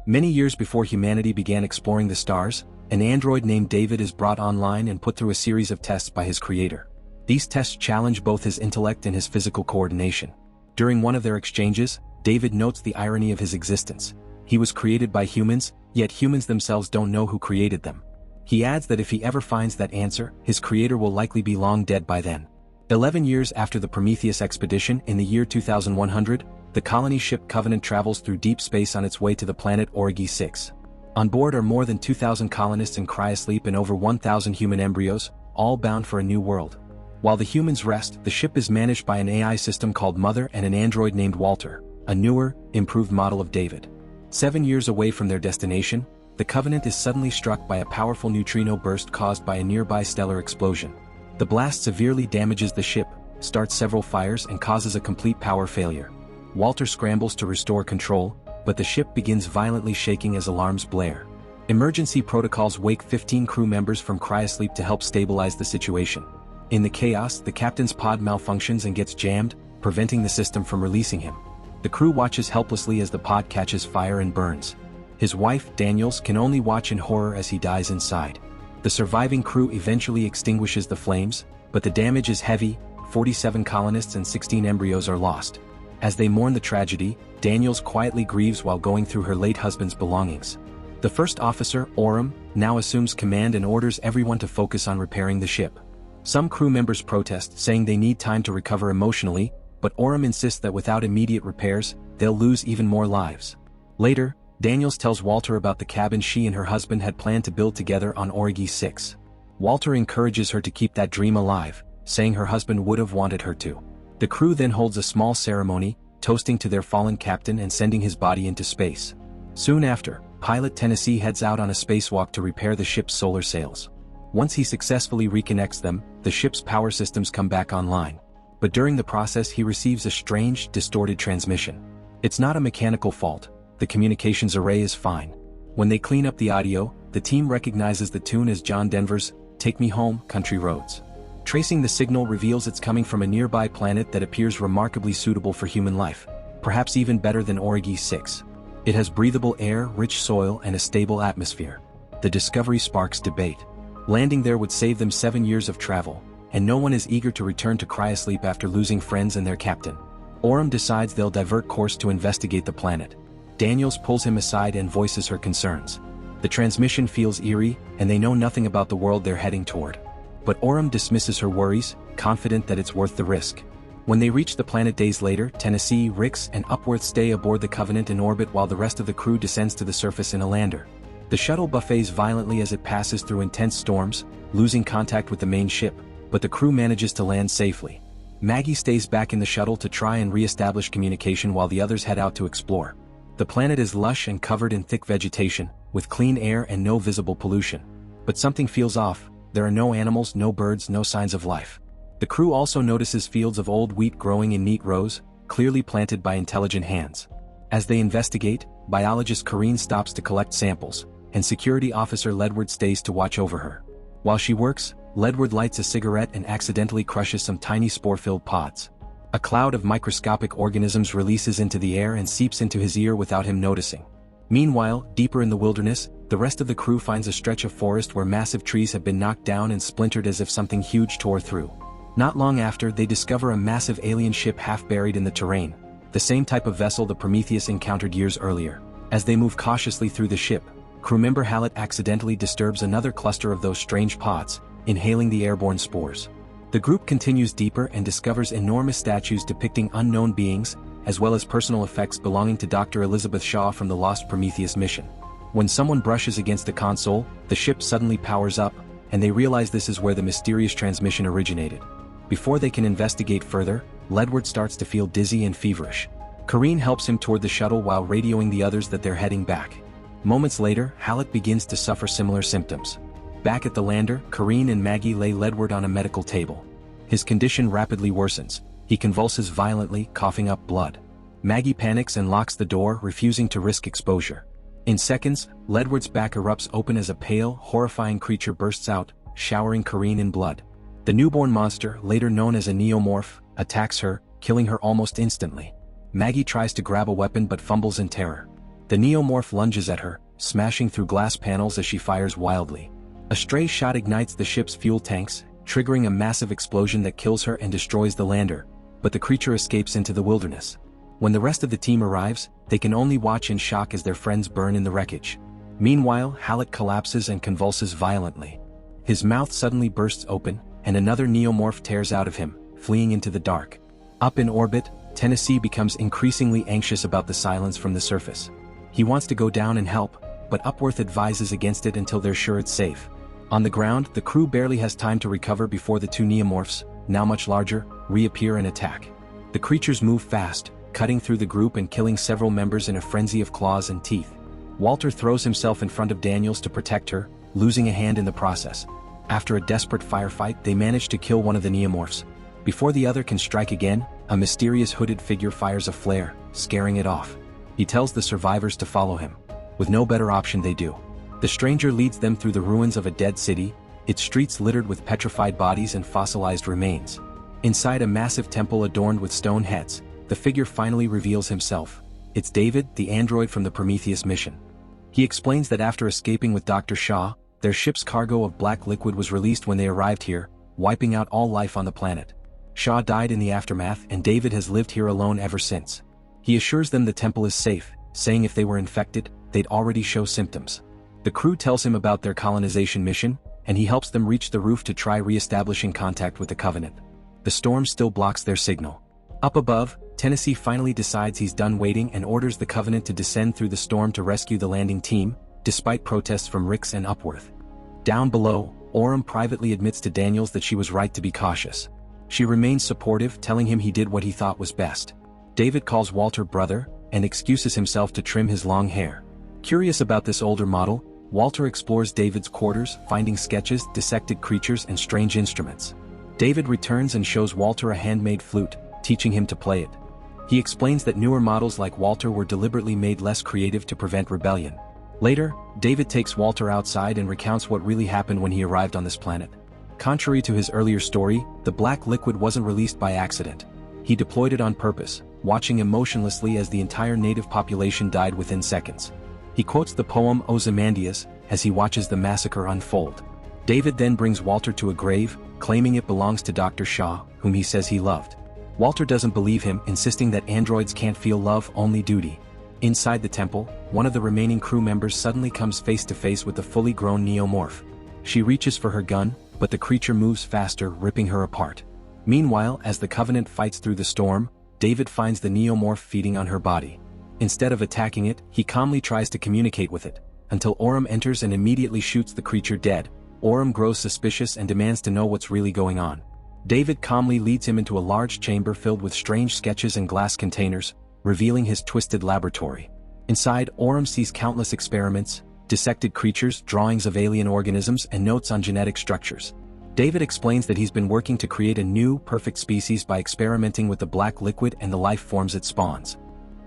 Many years before humanity began exploring the stars, an android named David is brought online and put through a series of tests by his creator. These tests challenge both his intellect and his physical coordination. During one of their exchanges, David notes the irony of his existence. He was created by humans, yet humans themselves don't know who created them. He adds that if he ever finds that answer, his creator will likely be long dead by then. 11 years after the Prometheus expedition in the year 2100, the colony ship Covenant travels through deep space on its way to the planet Origi 6. On board are more than 2,000 colonists in cryosleep and over 1,000 human embryos, all bound for a new world. While the humans rest, the ship is managed by an AI system called Mother and an android named Walter, a newer, improved model of David. 7 years away from their destination, the Covenant is suddenly struck by a powerful neutrino burst caused by a nearby stellar explosion. The blast severely damages the ship, starts several fires and causes a complete power failure. Walter scrambles to restore control, but the ship begins violently shaking as alarms blare. Emergency protocols wake 15 crew members from cryosleep to help stabilize the situation. In the chaos, the captain's pod malfunctions and gets jammed, preventing the system from releasing him. The crew watches helplessly as the pod catches fire and burns. His wife, Daniels, can only watch in horror as he dies inside. The surviving crew eventually extinguishes the flames, but the damage is heavy. 47 colonists and 16 embryos are lost. As they mourn the tragedy, Daniels quietly grieves while going through her late husband's belongings. The first officer, Orem, now assumes command and orders everyone to focus on repairing the ship. Some crew members protest, saying they need time to recover emotionally, but Orem insists that without immediate repairs, they'll lose even more lives. Later, Daniels tells Walter about the cabin she and her husband had planned to build together on Origi 6. Walter encourages her to keep that dream alive, saying her husband would have wanted her to. The crew then holds a small ceremony, toasting to their fallen captain and sending his body into space. Soon after, pilot Tennessee heads out on a spacewalk to repair the ship's solar sails. Once he successfully reconnects them, the ship's power systems come back online. But during the process he receives a strange, distorted transmission. It's not a mechanical fault. The communications array is fine. When they clean up the audio, the team recognizes the tune as John Denver's "Take Me Home, Country Roads." Tracing the signal reveals it's coming from a nearby planet that appears remarkably suitable for human life, perhaps even better than Origi 6. It has breathable air, rich soil, and a stable atmosphere. The discovery sparks debate. Landing there would save them 7 years of travel, and no one is eager to return to cryosleep after losing friends and their captain. Orem decides they'll divert course to investigate the planet. Daniels pulls him aside and voices her concerns. The transmission feels eerie, and they know nothing about the world they're heading toward. But Orem dismisses her worries, confident that it's worth the risk. When they reach the planet days later, Tennessee, Rix, and Upworth stay aboard the Covenant in orbit while the rest of the crew descends to the surface in a lander. The shuttle buffets violently as it passes through intense storms, losing contact with the main ship, but the crew manages to land safely. Maggie stays back in the shuttle to try and re-establish communication while the others head out to explore. The planet is lush and covered in thick vegetation, with clean air and no visible pollution. But something feels off. There are no animals, no birds, no signs of life. The crew also notices fields of old wheat growing in neat rows, clearly planted by intelligent hands. As they investigate, biologist Corrine stops to collect samples, and security officer Ledward stays to watch over her. While she works, Ledward lights a cigarette and accidentally crushes some tiny spore-filled pods. A cloud of microscopic organisms releases into the air and seeps into his ear without him noticing. Meanwhile, deeper in the wilderness, the rest of the crew finds a stretch of forest where massive trees have been knocked down and splintered as if something huge tore through. Not long after, they discover a massive alien ship half buried in the terrain, the same type of vessel the Prometheus encountered years earlier. As they move cautiously through the ship, crewmember Hallett accidentally disturbs another cluster of those strange pods, inhaling the airborne spores. The group continues deeper and discovers enormous statues depicting unknown beings, as well as personal effects belonging to Dr. Elizabeth Shaw from the Lost Prometheus mission. When someone brushes against the console, the ship suddenly powers up, and they realize this is where the mysterious transmission originated. Before they can investigate further, Ledward starts to feel dizzy and feverish. Corrine helps him toward the shuttle while radioing the others that they're heading back. Moments later, Hallett begins to suffer similar symptoms. Back at the lander, Corrine and Maggie lay Ledward on a medical table. His condition rapidly worsens. He convulses violently, coughing up blood. Maggie panics and locks the door, refusing to risk exposure. In seconds, Ledward's back erupts open as a pale, horrifying creature bursts out, showering Corrine in blood. The newborn monster, later known as a neomorph, attacks her, killing her almost instantly. Maggie tries to grab a weapon but fumbles in terror. The neomorph lunges at her, smashing through glass panels as she fires wildly. A stray shot ignites the ship's fuel tanks, triggering a massive explosion that kills her and destroys the lander, but the creature escapes into the wilderness. When the rest of the team arrives, they can only watch in shock as their friends burn in the wreckage. Meanwhile, Halleck collapses and convulses violently. His mouth suddenly bursts open, and another neomorph tears out of him, fleeing into the dark. Up in orbit, Tennessee becomes increasingly anxious about the silence from the surface. He wants to go down and help, but Upworth advises against it until they're sure it's safe. On the ground, the crew barely has time to recover before the two neomorphs, now much larger, reappear and attack. The creatures move fast, cutting through the group and killing several members in a frenzy of claws and teeth. Walter throws himself in front of Daniels to protect her, losing a hand in the process. After a desperate firefight, they manage to kill one of the neomorphs. Before the other can strike again, a mysterious hooded figure fires a flare, scaring it off. He tells the survivors to follow him. With no better option, they do. The stranger leads them through the ruins of a dead city, its streets littered with petrified bodies and fossilized remains. Inside a massive temple adorned with stone heads, the figure finally reveals himself. It's David, the android from the Prometheus mission. He explains that after escaping with Dr. Shaw, their ship's cargo of black liquid was released when they arrived here, wiping out all life on the planet. Shaw died in the aftermath, and David has lived here alone ever since. He assures them the temple is safe, saying if they were infected, they'd already show symptoms. The crew tells him about their colonization mission, and he helps them reach the roof to try re-establishing contact with the Covenant. The storm still blocks their signal. Up above, Tennessee finally decides he's done waiting and orders the Covenant to descend through the storm to rescue the landing team, despite protests from Ricks and Upworth. Down below, Orem privately admits to Daniels that she was right to be cautious. She remains supportive, telling him he did what he thought was best. David calls Walter brother, and excuses himself to trim his long hair. Curious about this older model, Walter explores David's quarters, finding sketches, dissected creatures, and strange instruments. David returns and shows Walter a handmade flute, teaching him to play it. He explains that newer models like Walter were deliberately made less creative to prevent rebellion. Later, David takes Walter outside and recounts what really happened when he arrived on this planet. Contrary to his earlier story, the black liquid wasn't released by accident. He deployed it on purpose, watching emotionlessly as the entire native population died within seconds. He quotes the poem Ozymandias as he watches the massacre unfold. David then brings Walter to a grave, claiming it belongs to Dr. Shaw, whom he says he loved. Walter doesn't believe him, insisting that androids can't feel love, only duty. Inside the temple, one of the remaining crew members suddenly comes face to face with the fully grown neomorph. She reaches for her gun, but the creature moves faster, ripping her apart. Meanwhile, as the Covenant fights through the storm, David finds the neomorph feeding on her body. Instead of attacking it, he calmly tries to communicate with it, until Orem enters and immediately shoots the creature dead. Orem grows suspicious and demands to know what's really going on. David calmly leads him into a large chamber filled with strange sketches and glass containers, revealing his twisted laboratory. Inside, Orem sees countless experiments, dissected creatures, drawings of alien organisms, and notes on genetic structures. David explains that he's been working to create a new, perfect species by experimenting with the black liquid and the life forms it spawns.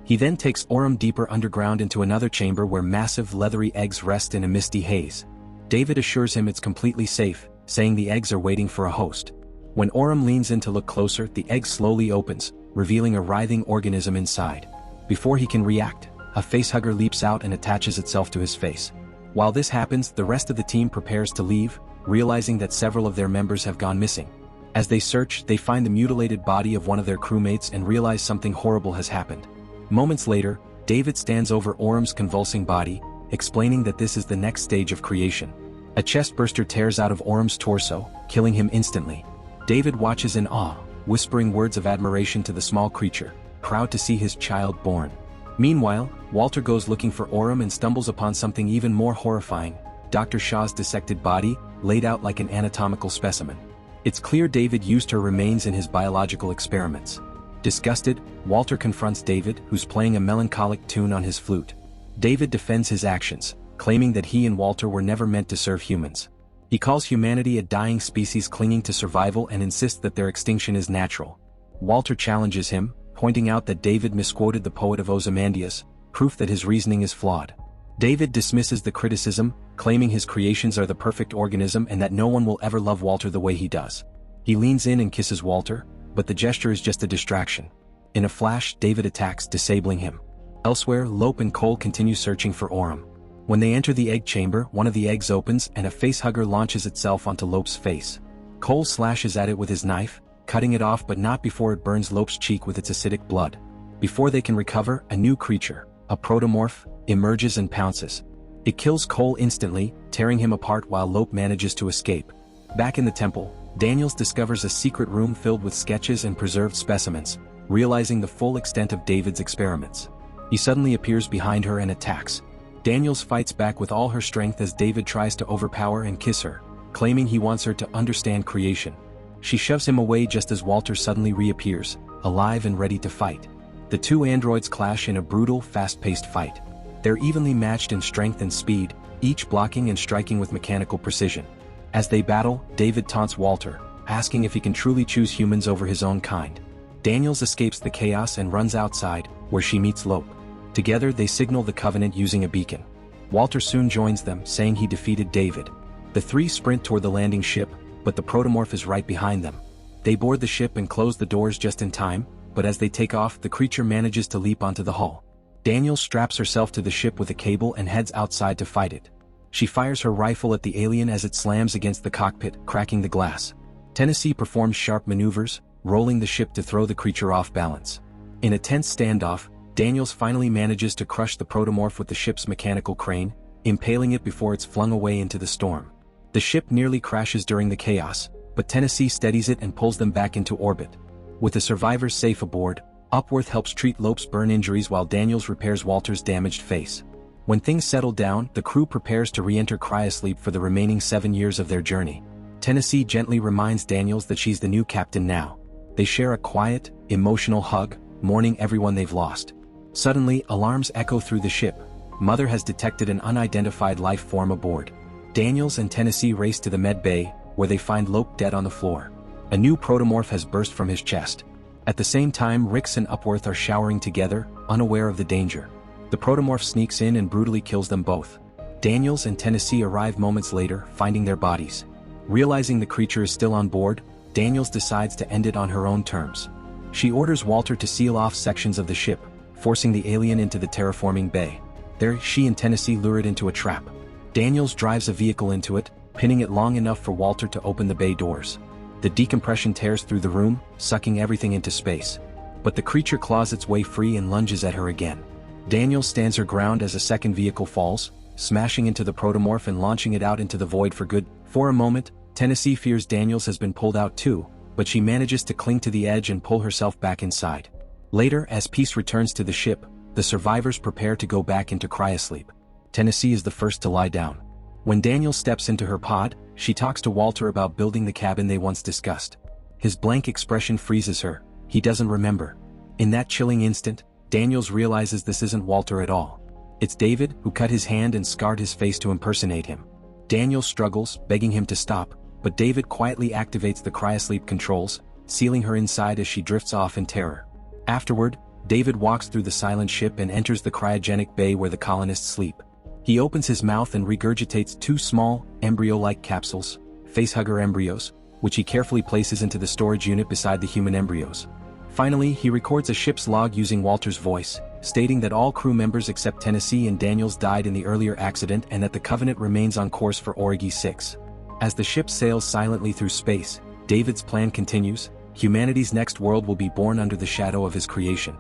He then takes Orem deeper underground into another chamber where massive leathery eggs rest in a misty haze. David assures him it's completely safe, saying the eggs are waiting for a host. When Orem leans in to look closer, the egg slowly opens, revealing a writhing organism inside. Before he can react, a facehugger leaps out and attaches itself to his face. While this happens, the rest of the team prepares to leave, realizing that several of their members have gone missing. As they search, they find the mutilated body of one of their crewmates and realize something horrible has happened. Moments later, David stands over Orem's convulsing body, explaining that this is the next stage of creation. A chestburster tears out of Orem's torso, killing him instantly. David watches in awe, whispering words of admiration to the small creature, proud to see his child born. Meanwhile, Walter goes looking for Orem and stumbles upon something even more horrifying: Dr. Shaw's dissected body, laid out like an anatomical specimen. It's clear David used her remains in his biological experiments. Disgusted, Walter confronts David, who's playing a melancholic tune on his flute. David defends his actions, claiming that he and Walter were never meant to serve humans. He calls humanity a dying species clinging to survival and insists that their extinction is natural. Walter challenges him, pointing out that David misquoted the poet of Ozymandias, proof that his reasoning is flawed. David dismisses the criticism, claiming his creations are the perfect organism and that no one will ever love Walter the way he does. He leans in and kisses Walter, but the gesture is just a distraction. In a flash, David attacks, disabling him. Elsewhere, Lope and Cole continue searching for Orem. When they enter the egg chamber, one of the eggs opens and a facehugger launches itself onto Lope's face. Cole slashes at it with his knife, cutting it off but not before it burns Lope's cheek with its acidic blood. Before they can recover, a new creature, a protomorph, emerges and pounces. It kills Cole instantly, tearing him apart while Lope manages to escape. Back in the temple, Daniels discovers a secret room filled with sketches and preserved specimens, realizing the full extent of David's experiments. He suddenly appears behind her and attacks. Daniels fights back with all her strength as David tries to overpower and kiss her, claiming he wants her to understand creation. She shoves him away just as Walter suddenly reappears, alive and ready to fight. The two androids clash in a brutal, fast-paced fight. They're evenly matched in strength and speed, each blocking and striking with mechanical precision. As they battle, David taunts Walter, asking if he can truly choose humans over his own kind. Daniels escapes the chaos and runs outside, where she meets Lope. Together they signal the Covenant using a beacon. Walter soon joins them, saying he defeated David. The three sprint toward the landing ship, but the protomorph is right behind them. They board the ship and close the doors just in time, but as they take off, the creature manages to leap onto the hull. Daniels straps herself to the ship with a cable and heads outside to fight it. She fires her rifle at the alien as it slams against the cockpit, cracking the glass. Tennessee performs sharp maneuvers, rolling the ship to throw the creature off balance. In a tense standoff, Daniels finally manages to crush the protomorph with the ship's mechanical crane, impaling it before it's flung away into the storm. The ship nearly crashes during the chaos, but Tennessee steadies it and pulls them back into orbit. With the survivors safe aboard, Upworth helps treat Lope's burn injuries while Daniels repairs Walter's damaged face. When things settle down, the crew prepares to re-enter cryosleep for the remaining 7 years of their journey. Tennessee gently reminds Daniels that she's the new captain now. They share a quiet, emotional hug, mourning everyone they've lost. Suddenly, alarms echo through the ship. Mother has detected an unidentified life form aboard. Daniels and Tennessee race to the med bay, where they find Lope dead on the floor. A new protomorph has burst from his chest. At the same time, Rix and Upworth are showering together, unaware of the danger. The protomorph sneaks in and brutally kills them both. Daniels and Tennessee arrive moments later, finding their bodies. Realizing the creature is still on board, Daniels decides to end it on her own terms. She orders Walter to seal off sections of the ship, forcing the alien into the terraforming bay. There, she and Tennessee lure it into a trap. Daniels drives a vehicle into it, pinning it long enough for Walter to open the bay doors. The decompression tears through the room, sucking everything into space. But the creature claws its way free and lunges at her again. Daniels stands her ground as a second vehicle falls, smashing into the protomorph and launching it out into the void for good. For a moment, Tennessee fears Daniels has been pulled out too, but she manages to cling to the edge and pull herself back inside. Later, as peace returns to the ship, the survivors prepare to go back into cryosleep. Tennessee is the first to lie down. When Daniels steps into her pod, she talks to Walter about building the cabin they once discussed. His blank expression freezes her. He doesn't remember. In that chilling instant, Daniels realizes this isn't Walter at all. It's David, who cut his hand and scarred his face to impersonate him. Daniels struggles, begging him to stop, but David quietly activates the cryosleep controls, sealing her inside as she drifts off in terror. Afterward, David walks through the silent ship and enters the cryogenic bay where the colonists sleep. He opens his mouth and regurgitates 2 small, embryo-like capsules, facehugger embryos, which he carefully places into the storage unit beside the human embryos. Finally, he records a ship's log using Walter's voice, stating that all crew members except Tennessee and Daniels died in the earlier accident and that the Covenant remains on course for Origi 6. As the ship sails silently through space, David's plan continues. Humanity's next world will be born under the shadow of his creation.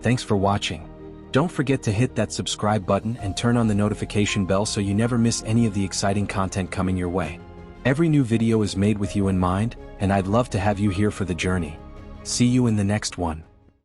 Thanks for watching. Don't forget to hit that subscribe button and turn on the notification bell so you never miss any of the exciting content coming your way. Every new video is made with you in mind, and I'd love to have you here for the journey. See you in the next one.